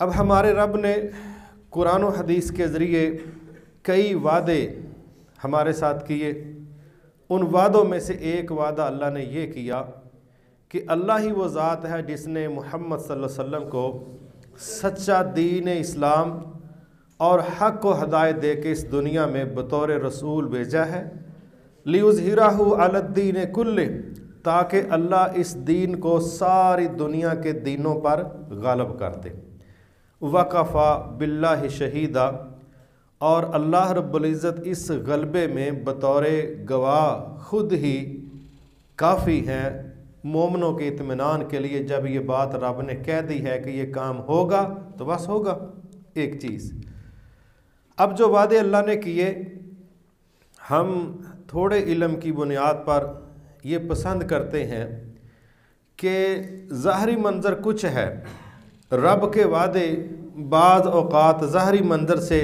اب ہمارے رب نے قرآن و حدیث کے ذریعے کئی وعدے ہمارے ساتھ کیے۔ ان وعدوں میں سے ایک وعدہ اللہ نے یہ کیا کہ اللہ ہی وہ ذات ہے جس نے محمد صلی اللہ علیہ وسلم کو سچا دین اسلام اور حق و ہدایت دے کے اس دنیا میں بطور رسول بھیجا ہے، لِيُظْهِرَهُ عَلَى الدِّينِ كُلِّهِ، تاکہ اللہ اس دین کو ساری دنیا کے دینوں پر غالب کر دے۔ وَكَفَى بِاللَّهِ شَهِيدًا، اور اللہ رب العزت اس غلبے میں بطور گواہ خود ہی کافی ہیں مومنوں کے اطمینان کے لیے۔ جب یہ بات رب نے کہہ دی ہے کہ یہ کام ہوگا تو بس ہوگا۔ ایک چیز، اب جو وعدے اللہ نے کیے، ہم تھوڑے علم کی بنیاد پر یہ پسند کرتے ہیں کہ ظاہری منظر کچھ ہے، رب کے وعدے بعض اوقات ظاہری منظر سے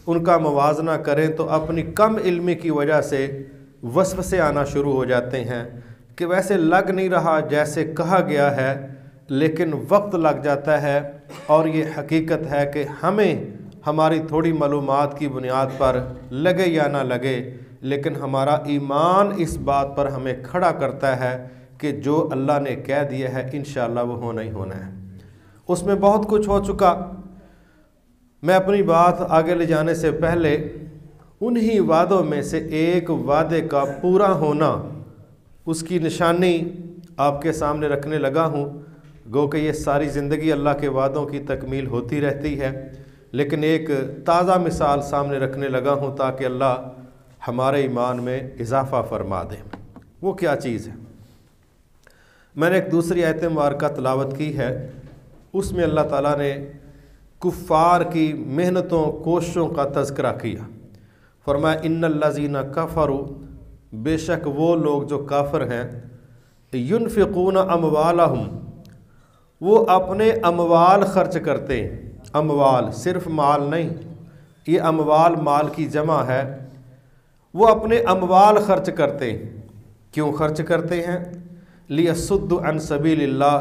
ان کا موازنہ کریں تو اپنی کم علمی کی وجہ سے وسوسے آنا شروع ہو جاتے ہیں کہ ویسے لگ نہیں رہا جیسے کہا گیا ہے، لیکن وقت لگ جاتا ہے۔ اور یہ حقیقت ہے کہ ہمیں ہماری تھوڑی معلومات کی بنیاد پر لگے یا نہ لگے، لیکن ہمارا ایمان اس بات پر ہمیں کھڑا کرتا ہے کہ جو اللہ نے کہہ دیا ہے انشاءاللہ وہ ہونا ہی ہونا ہے۔ اس میں بہت کچھ ہو چکا۔ میں اپنی بات آگے لے جانے سے پہلے انہی وعدوں میں سے ایک وعدے کا پورا ہونا، اس کی نشانی آپ کے سامنے رکھنے لگا ہوں۔ گو کہ یہ ساری زندگی اللہ کے وعدوں کی تکمیل ہوتی رہتی ہے، لیکن ایک تازہ مثال سامنے رکھنے لگا ہوں تاکہ اللہ ہمارے ایمان میں اضافہ فرما دے۔ وہ کیا چیز ہے؟ میں نے ایک دوسری آیت مبارکہ تلاوت کی ہے، اس میں اللہ تعالیٰ نے کفار کی محنتوں کوششوں کا تذکرہ کیا۔ فرمایا ان الذین کفروا، بے شک وہ لوگ جو کافر ہیں، ینفقون اموالہم، وہ اپنے اموال خرچ کرتے ہیں۔ اموال صرف مال نہیں، یہ اموال مال کی جمع ہے۔ وہ اپنے اموال خرچ کرتے ہیں۔ کیوں خرچ کرتے ہیں؟ لیصدوا عن سبیل اللہ،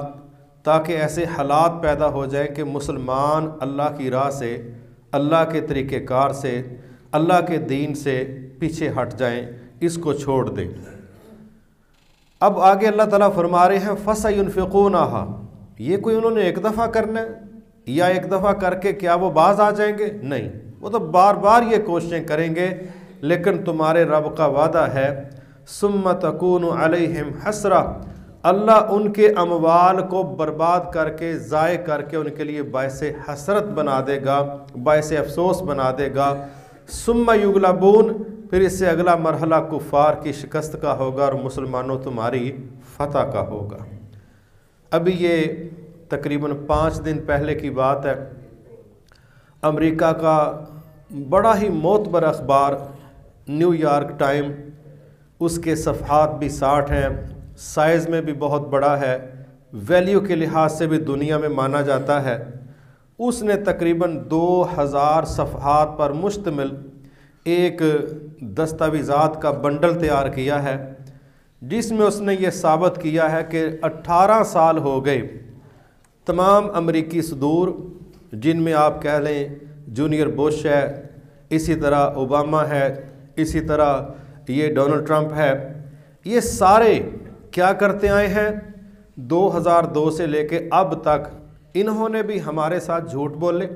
تاکہ ایسے حالات پیدا ہو جائیں کہ مسلمان اللہ کی راہ سے، اللہ کے طریقہ کار سے، اللہ کے دین سے پیچھے ہٹ جائیں، اس کو چھوڑ دیں۔ اب آگے اللہ تعالیٰ فرما رہے ہیں فَسَيُنْفِقُونَهَا، یہ کوئی انہوں نے ایک دفعہ کرنا ہے یا ایک دفعہ کر کے کیا وہ باز آ جائیں گے؟ نہیں، وہ تو بار بار یہ کوششیں کریں گے، لیکن تمہارے رب کا وعدہ ہے ثُمَّ تَكُونُ عَلَيْهِمْ حَسْرَةٌ، اللہ ان کے اموال کو برباد کر کے ضائع کر کے ان کے لیے باعث حسرت بنا دے گا، باعث افسوس بنا دے گا۔ ثُمَّ يُغْلَبُونَ، پھر اس سے اگلا مرحلہ کفار کی شکست کا ہوگا اور مسلمانوں تمہاری فتح کا ہوگا۔ ابھی یہ تقریباً 5 دن پہلے کی بات ہے، امریکہ کا بڑا ہی معتبر اخبار نیو یارک ٹائم، اس کے صفحات بھی 60 ہیں، سائز میں بھی بہت بڑا ہے، ویلیو کے لحاظ سے بھی دنیا میں مانا جاتا ہے۔ اس نے تقریباً 2000 صفحات پر مشتمل ایک دستاویزات کا بنڈل تیار کیا ہے، جس میں اس نے یہ ثابت کیا ہے کہ 18 سال ہو گئے تمام امریکی صدور، جن میں آپ کہہ لیں جونیئر بش ہے، اسی طرح اوباما ہے، اسی طرح یہ ڈونلڈ ٹرمپ ہے، یہ سارے کیا کرتے آئے ہیں 2002 سے لے کے اب تک؟ انہوں نے بھی ہمارے ساتھ جھوٹ بولے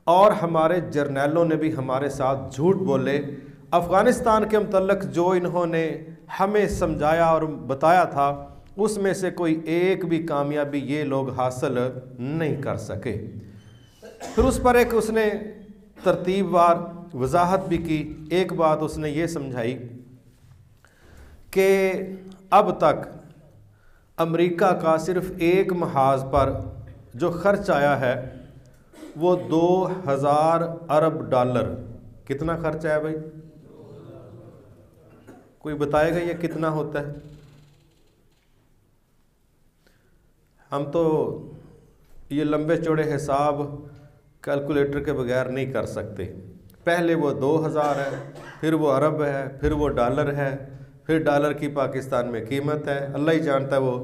اور ہمارے جرنیلوں نے بھی ہمارے ساتھ جھوٹ بولے۔ افغانستان کے متعلق جو انہوں نے ہمیں سمجھایا اور بتایا تھا، اس میں سے کوئی ایک بھی کامیابی یہ لوگ حاصل نہیں کر سکے۔ پھر اس پر ایک اس نے ترتیب وار وضاحت بھی کی۔ ایک بات اس نے یہ سمجھائی کہ اب تک امریکہ کا صرف ایک محاذ پر جو خرچ آیا ہے وہ 2000 ارب ڈالر۔ کتنا خرچ آیا بھائی؟ کوئی بتائے گا یہ کتنا ہوتا ہے؟ ہم تو یہ لمبے چوڑے حساب کیلکولیٹر کے بغیر نہیں کر سکتے۔ پہلے وہ 2000 ہے، پھر وہ ارب ہے، پھر وہ ڈالر ہے، پھر ڈالر کی پاکستان میں قیمت ہے، اللہ ہی جانتا ہے وہ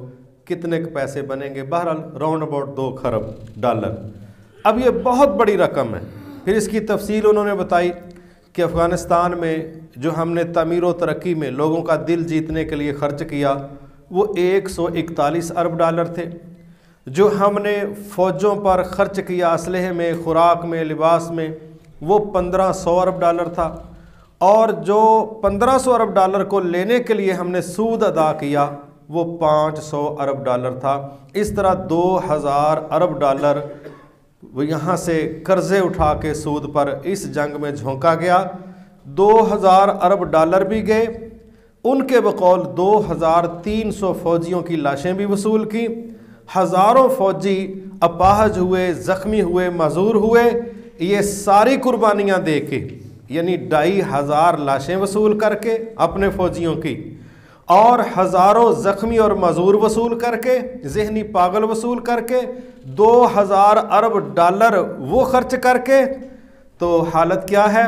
کتنے کے پیسے بنیں گے۔ بہرحال راؤنڈ اباؤٹ 2 خرب ڈالر۔ اب یہ بہت بڑی رقم ہے۔ پھر اس کی تفصیل انہوں نے بتائی کہ افغانستان میں جو ہم نے تعمیر و ترقی میں لوگوں کا دل جیتنے کے لیے خرچ کیا وہ 141 ارب ڈالر تھے، جو ہم نے فوجوں پر خرچ کیا اسلحے میں، خوراک میں، لباس میں، وہ 1500 ارب ڈالر تھا، اور جو 1500 ارب ڈالر کو لینے کے لیے ہم نے سود ادا کیا وہ 500 ارب ڈالر تھا۔ اس طرح 2000 ارب ڈالر وہ یہاں سے قرضے اٹھا کے سود پر اس جنگ میں جھونکا گیا۔ 2000 ارب ڈالر بھی گئے، ان کے بقول 2300 فوجیوں کی لاشیں بھی وصول کی، ہزاروں فوجی اپاہج ہوئے، زخمی ہوئے، معذور ہوئے، یہ ساری قربانیاں دے کے، یعنی 2500 لاشیں وصول کر کے اپنے فوجیوں کی، اور ہزاروں زخمی اور معذور وصول کر کے، ذہنی پاگل وصول کر کے، 2000 ارب ڈالر وہ خرچ کر کے، تو حالت کیا ہے؟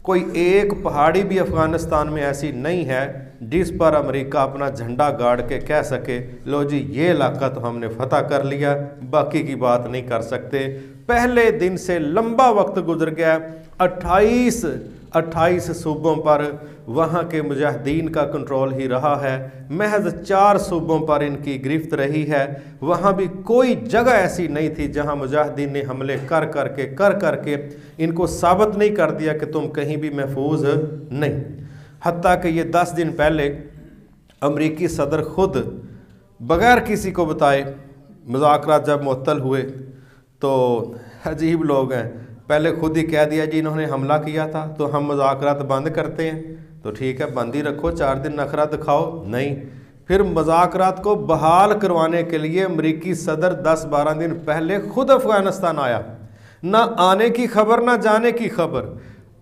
کوئی ایک پہاڑی بھی افغانستان میں ایسی نہیں ہے جس پر امریکہ اپنا جھنڈا گاڑ کے کہہ سکے لو جی یہ علاقہ تو ہم نے فتح کر لیا، باقی کی بات نہیں کر سکتے۔ پہلے دن سے لمبا وقت گزر گیا، 28 صوبوں پر وہاں کے مجاہدین کا کنٹرول ہی رہا ہے، محض 4 صوبوں پر ان کی گرفت رہی ہے۔ وہاں بھی کوئی جگہ ایسی نہیں تھی جہاں مجاہدین نے حملے کر کر کے ان کو ثابت نہیں کر دیا کہ تم کہیں بھی محفوظ نہیں۔ حتیٰ کہ یہ 10 دن پہلے امریکی صدر خود بغیر کسی کو بتائے مذاکرات جب معطل ہوئے، تو عجیب لوگ ہیں، پہلے خود ہی کہہ دیا جی انہوں نے حملہ کیا تھا تو ہم مذاکرات بند کرتے ہیں، تو ٹھیک ہے بند ہی رکھو، 4 دن نخرہ دکھاؤ، نہیں۔ پھر مذاکرات کو بحال کروانے کے لیے امریکی صدر 10-12 دن پہلے خود افغانستان آیا، نہ آنے کی خبر نہ جانے کی خبر۔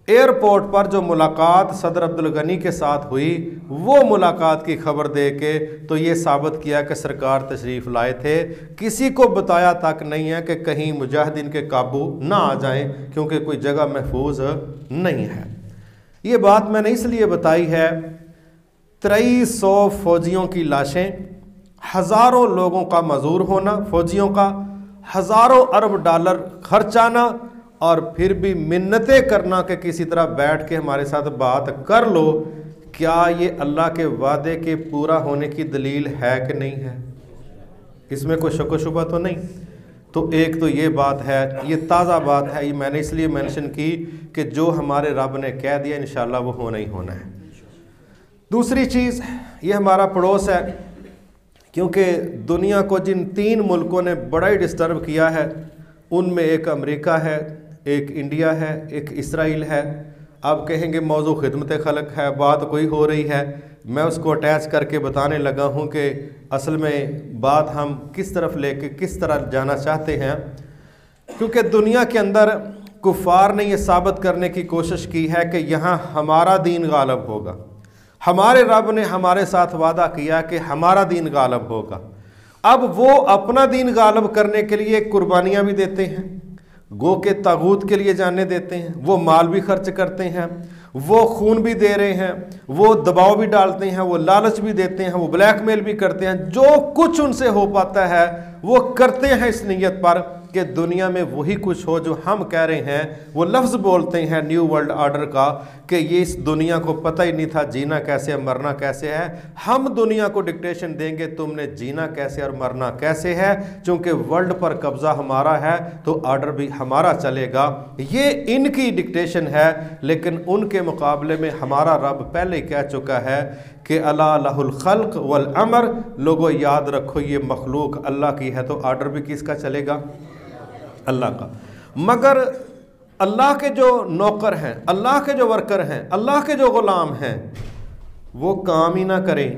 ایئرپورٹ پر جو ملاقات صدر عبدالغنی کے ساتھ ہوئی، وہ ملاقات کی خبر دے کے تو یہ ثابت کیا کہ سرکار تشریف لائے تھے، کسی کو بتایا تک نہیں ہے کہ کہیں مجاہدین کے قابو نہ آ جائیں، کیونکہ کوئی جگہ محفوظ نہیں ہے۔ یہ بات میں نے اس لیے بتائی ہے، 2300 فوجیوں کی لاشیں، ہزاروں لوگوں کا معذور ہونا فوجیوں کا، ہزاروں ارب ڈالر خرچانا، اور پھر بھی منتیں کرنا کہ کسی طرح بیٹھ کے ہمارے ساتھ بات کر لو، کیا یہ اللہ کے وعدے کے پورا ہونے کی دلیل ہے کہ نہیں ہے؟ اس میں کوئی شک و شبہ تو نہیں۔ تو ایک تو یہ بات ہے، یہ تازہ بات ہے، یہ میں نے اس لیے مینشن کی کہ جو ہمارے رب نے کہہ دیا انشاءاللہ وہ ہونا ہی ہونا ہے۔ دوسری چیز، یہ ہمارا پڑوس ہے، کیونکہ دنیا کو جن 3 ملکوں نے بڑا ہی ڈسٹرب کیا ہے ان میں ایک امریکہ ہے، ایک انڈیا ہے، ایک اسرائیل ہے۔ آپ کہیں گے موضوع خدمت خلق ہے، بات کوئی ہو رہی ہے، میں اس کو اٹیچ کر کے بتانے لگا ہوں کہ اصل میں بات ہم کس طرف لے کے کس طرح جانا چاہتے ہیں، کیونکہ دنیا کے اندر کفار نے یہ ثابت کرنے کی کوشش کی ہے کہ یہاں ہمارا دین غالب ہوگا، ہمارے رب نے ہمارے ساتھ وعدہ کیا کہ ہمارا دین غالب ہوگا۔ اب وہ اپنا دین غالب کرنے کے لیے قربانیاں بھی دیتے ہیں، گو کے طاغوت کے لیے جانے دیتے ہیں، وہ مال بھی خرچ کرتے ہیں، وہ خون بھی دے رہے ہیں، وہ دباؤ بھی ڈالتے ہیں، وہ لالچ بھی دیتے ہیں، وہ بلیک میل بھی کرتے ہیں، جو کچھ ان سے ہو پاتا ہے وہ کرتے ہیں اس نیت پر کہ دنیا میں وہی کچھ ہو جو ہم کہہ رہے ہیں۔ وہ لفظ بولتے ہیں نیو ورلڈ آرڈر کا کہ یہ اس دنیا کو پتہ ہی نہیں تھا جینا کیسے ہے مرنا کیسے ہے، ہم دنیا کو ڈکٹیشن دیں گے تم نے جینا کیسے اور مرنا کیسے ہے، چونکہ ورلڈ پر قبضہ ہمارا ہے تو آرڈر بھی ہمارا چلے گا۔ یہ ان کی ڈکٹیشن ہے، لیکن ان کے مقابلے میں ہمارا رب پہلے ہی کہہ چکا ہے کہ الا لہ الخلق والامر، لوگوں یاد رکھو یہ مخلوق اللہ کی ہے تو آرڈر بھی کس کا چلے گا؟ اللہ کا۔ مگر اللہ کے جو نوکر ہیں، اللہ کے جو ورکر ہیں، اللہ کے جو غلام ہیں، وہ کام ہی نہ کریں،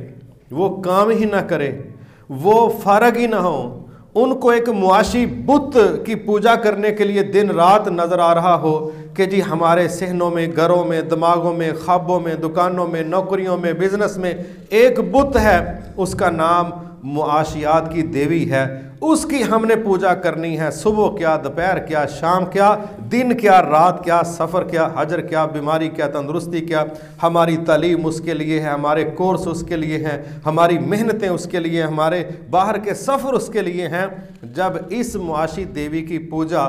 وہ کام ہی نہ کریں، وہ فارغ ہی نہ ہوں، ان کو ایک معاشی بت کی پوجا کرنے کے لیے دن رات نظر آ رہا ہو کہ جی ہمارے صحنوں میں، گھروں میں، دماغوں میں، خوابوں میں، دکانوں میں، نوکریوں میں، بزنس میں ایک بت ہے، اس کا نام معاشیات کی دیوی ہے، اس کی ہم نے پوجا کرنی ہے۔ صبح کیا، دوپہر کیا، شام کیا، دن کیا، رات کیا، سفر کیا، حجر کیا، بیماری کیا، تندرستی کیا، ہماری تعلیم اس کے لیے ہے، ہمارے کورس اس کے لیے ہیں، ہماری محنتیں اس کے لیے، ہمارے باہر کے سفر اس کے لیے ہیں۔ جب اس معاشی دیوی کی پوجا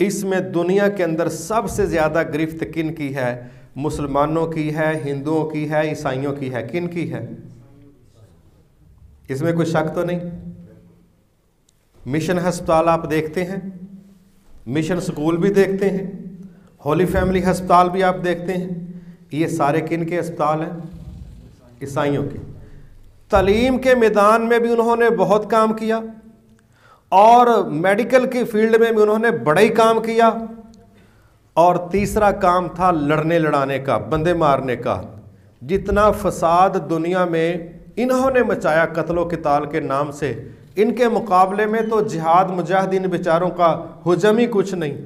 اس میں دنیا کے اندر سب سے زیادہ گرفت کن کی ہے؟ مسلمانوں کی ہے، ہندوؤں کی ہے، عیسائیوں کی ہے؟ کن کی ہے؟ اس میں کوئی شک تو نہیں؟ مشن ہسپتال آپ دیکھتے ہیں، مشن سکول بھی دیکھتے ہیں، ہولی فیملی ہسپتال بھی آپ دیکھتے ہیں، یہ سارے کن کے ہسپتال ہیں؟ عیسائیوں کے۔ تعلیم کے میدان میں بھی انہوں نے بہت کام کیا، اور میڈیکل کی فیلڈ میں بھی انہوں نے بڑا ہی کام کیا، اور تیسرا کام تھا لڑنے لڑانے کا، بندے مارنے کا۔ جتنا فساد دنیا میں انہوں نے مچایا قتل و قتال کے نام سے، ان کے مقابلے میں تو جہاد مجاہدین بیچاروں کا حجم ہی کچھ نہیں۔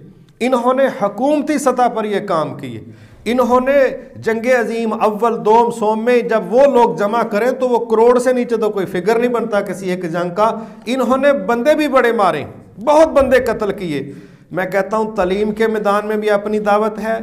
انہوں نے حکومتی سطح پر یہ کام کیے، انہوں نے جنگ عظیم اول دوم سوم میں جب وہ لوگ جمع کریں تو وہ کروڑ سے نیچے تو کوئی فگر نہیں بنتا کسی ایک جنگ کا۔ انہوں نے بندے بھی بڑے مارے، بہت بندے قتل کیے۔ میں کہتا ہوں تعلیم کے میدان میں بھی اپنی دعوت ہے،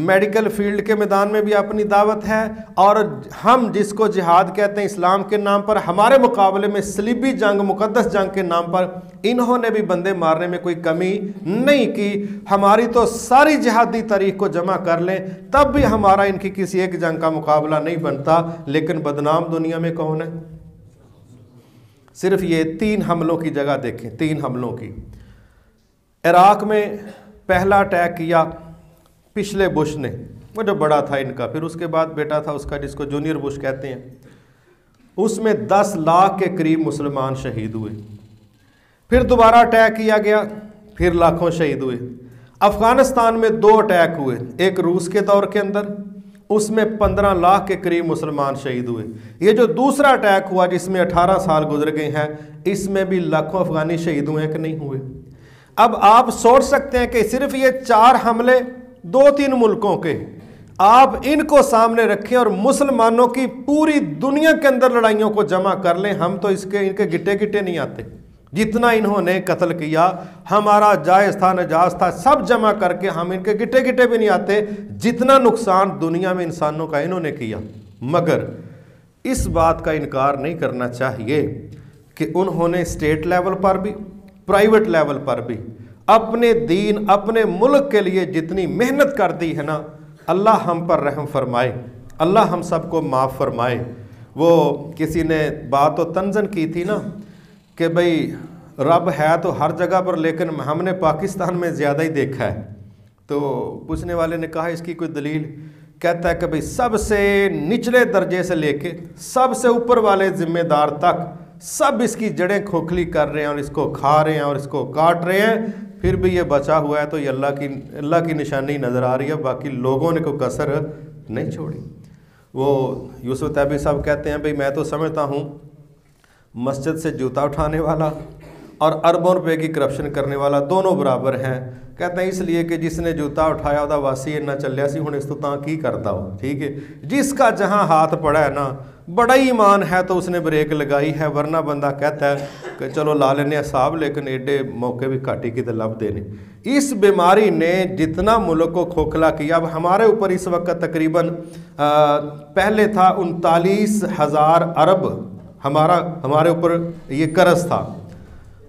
میڈیکل فیلڈ کے میدان میں بھی اپنی دعوت ہے، اور ہم جس کو جہاد کہتے ہیں اسلام کے نام پر، ہمارے مقابلے میں صلیبی جنگ، مقدس جنگ کے نام پر انہوں نے بھی بندے مارنے میں کوئی کمی نہیں کی۔ ہماری تو ساری جہادی تاریخ کو جمع کر لیں تب بھی ہمارا ان کی کسی ایک جنگ کا مقابلہ نہیں بنتا، لیکن بدنام دنیا میں کون ہے؟ صرف یہ 3 حملوں کی جگہ دیکھیں، 3 حملوں کی۔ عراق میں پہلا اٹیک کیا پچھلے بش نے، وہ جو بڑا تھا ان کا، پھر اس کے بعد بیٹا تھا اس کا جس کو جونیئر بش کہتے ہیں، اس میں 10 لاکھ کے قریب مسلمان شہید ہوئے۔ پھر دوبارہ اٹیک کیا گیا، پھر لاکھوں شہید ہوئے۔ افغانستان میں 2 اٹیک ہوئے، ایک روس کے دور کے اندر، اس میں 15 لاکھ کے قریب مسلمان شہید ہوئے۔ یہ جو دوسرا اٹیک ہوا جس میں 18 سال گزر گئے ہیں، اس میں بھی لاکھوں افغانی شہید ہوئے کہ نہیں ہوئے؟ اب آپ سوچ سکتے ہیں کہ صرف یہ 4 حملے 2-3 ملکوں کے، آپ ان کو سامنے رکھیں اور مسلمانوں کی پوری دنیا کے اندر لڑائیوں کو جمع کر لیں، ہم تو ان کے گٹے گٹے نہیں آتے۔ جتنا انہوں نے قتل کیا، ہمارا جائز تھا نجائز تھا، سب جمع کر کے ہم ان کے گٹے گٹے بھی نہیں آتے، جتنا نقصان دنیا میں انسانوں کا انہوں نے کیا۔ مگر اس بات کا انکار نہیں کرنا چاہیے کہ انہوں نے اسٹیٹ لیول پر بھی، پرائیویٹ لیول پر بھی اپنے دین، اپنے ملک کے لیے جتنی محنت کر دی ہے نا، اللہ ہم پر رحم فرمائے، اللہ ہم سب کو معاف فرمائے۔ وہ کسی نے بات و تنزن کی تھی نا کہ بھئی رب ہے تو ہر جگہ پر، لیکن ہم نے پاکستان میں زیادہ ہی دیکھا ہے۔ تو پوچھنے والے نے کہا اس کی کوئی دلیل؟ کہتا ہے کہ بھئی سب سے نچلے درجے سے لے کے سب سے اوپر والے ذمہ دار تک سب اس کی جڑیں کھوکھلی کر رہے ہیں اور اس کو کھا رہے ہیں اور اس کو کاٹ رہے ہیں، پھر بھی یہ بچا ہوا ہے تو یہ اللہ کی نشانی نظر آ رہی ہے، باقی لوگوں نے کوئی کسر نہیں چھوڑی۔ وہ یوسف تیبی صاحب کہتے ہیں بھئی میں تو سمجھتا ہوں مسجد سے جوتا اٹھانے والا اور اربوں روپے کی کرپشن کرنے والا دونوں برابر ہیں۔ کہتے ہیں اس لیے کہ جس نے جوتا اٹھایا ہوتا واسی نہ چلیا سی ہوں اس تو تاں کی کرتا ہو، ٹھیک ہے؟ جس کا جہاں ہاتھ پڑا ہے نا، بڑا ہی ایمان ہے تو اس نے بریک لگائی ہے، ورنہ بندہ کہتا ہے کہ چلو لا لینے صاحب، لیکن ایڈے موقع بھی کاٹی کی لب دینے۔ اس بیماری نے جتنا ملک کو کھوکھلا کیا، اب ہمارے اوپر اس وقت تقریباً پہلے تھا 39,000 ارب ہمارے اوپر یہ قرض تھا،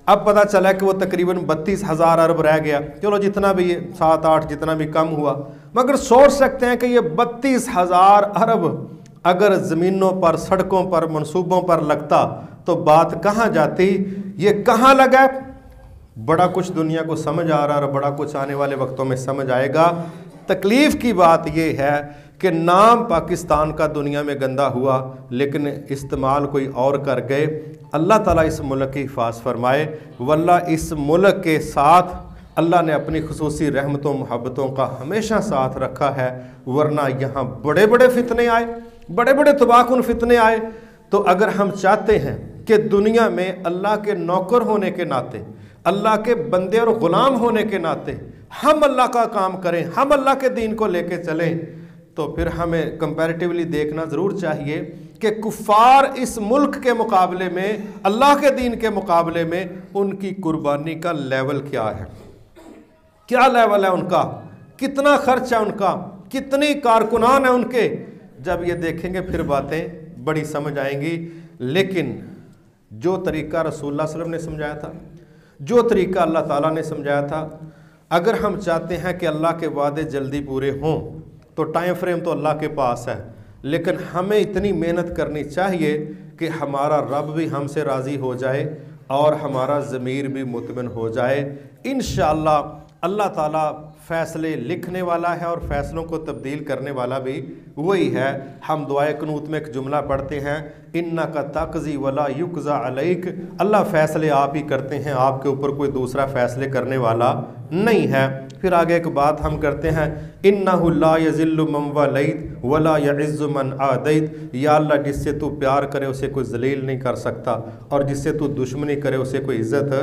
اب پتہ چلا کہ وہ تقریباً 32,000 ارب رہ گیا۔ چلو جتنا بھی 7-8 جتنا بھی کم ہوا، مگر سوچ سکتے ہیں کہ یہ 32,000 ارب اگر زمینوں پر، سڑکوں پر، منصوبوں پر لگتا تو بات کہاں جاتی؟ یہ کہاں لگا؟ بڑا کچھ دنیا کو سمجھ آ رہا اور بڑا کچھ آنے والے وقتوں میں سمجھ آئے گا۔ تکلیف کی بات یہ ہے کہ نام پاکستان کا دنیا میں گندہ ہوا، لیکن استعمال کوئی اور کر گئے۔ اللہ تعالیٰ اس ملک کی حفاظت فرمائے، واللہ اس ملک کے ساتھ اللہ نے اپنی خصوصی رحمتوں محبتوں کا ہمیشہ ساتھ رکھا ہے، ورنہ یہاں بڑے بڑے فتنے آئے، بڑے بڑے تباہ کن فتنے آئے۔ تو اگر ہم چاہتے ہیں کہ دنیا میں اللہ کے نوکر ہونے کے ناطے، اللہ کے بندے اور غلام ہونے کے ناطے ہم اللہ کا کام کریں، ہم اللہ کے دین کو لے کے چلیں، تو پھر ہمیں کمپیریٹیولی دیکھنا ضرور چاہیے کہ کفار اس ملک کے مقابلے میں، اللہ کے دین کے مقابلے میں ان کی قربانی کا لیول کیا ہے، کیا لیول ہے ان کا، کتنا خرچ ہے ان کا، کتنی کارکنان ہیں ان کے۔ جب یہ دیکھیں گے پھر باتیں بڑی سمجھ آئیں گی۔ لیکن جو طریقہ رسول اللہ صلی اللہ علیہ وسلم نے سمجھایا تھا، جو طریقہ اللہ تعالیٰ نے سمجھایا تھا، اگر ہم چاہتے ہیں کہ اللہ کے وعدے جلدی پورے ہوں تو ٹائم فریم تو اللہ کے پاس ہے، لیکن ہمیں اتنی محنت کرنی چاہیے کہ ہمارا رب بھی ہم سے راضی ہو جائے اور ہمارا ضمیر بھی مطمئن ہو جائے۔ انشاءاللہ اللہ تعالیٰ فیصلے لکھنے والا ہے اور فیصلوں کو تبدیل کرنے والا بھی وہی ہے۔ ہم دعائے قنوت میں ایک جملہ پڑھتے ہیں، اِنَّکَ تَقْضِی وَلَا يُقْضَىٰ عَلَيْکَ، اللہ فیصلے آپ ہی کرتے ہیں، آپ کے اوپر کوئی دوسرا فیصلے کرنے والا نہیں ہے۔ پھر آگے ایک بات ہم کرتے ہیں، اِنَّهُ لَا يَذِلُّ مَن وَلَيْتَ وَلَا يَعِزُّ مَن عَادَيْتَ، یا اللہ جس سے تو پیار کرے اسے کوئی ذلیل نہیں کر سکتا اور جس سے تو دشمنی کرے اسے کوئی عزت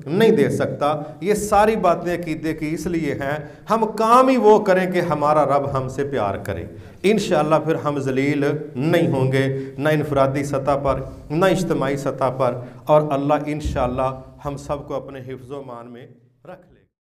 نہیں دے سکتا۔ یہ ساری باتیں عقیدے کی اس لیے ہیں، ہم کام ہی وہ کریں کہ ہمارا رب ہم سے پیار کرے، انشاءاللہ پھر ہم ذلیل نہیں ہوں گے، نہ انفرادی سطح پر نہ اجتماعی سطح پر، اور اللہ انشاءاللہ ہم سب کو اپنے حفظ و امان میں رکھ لے۔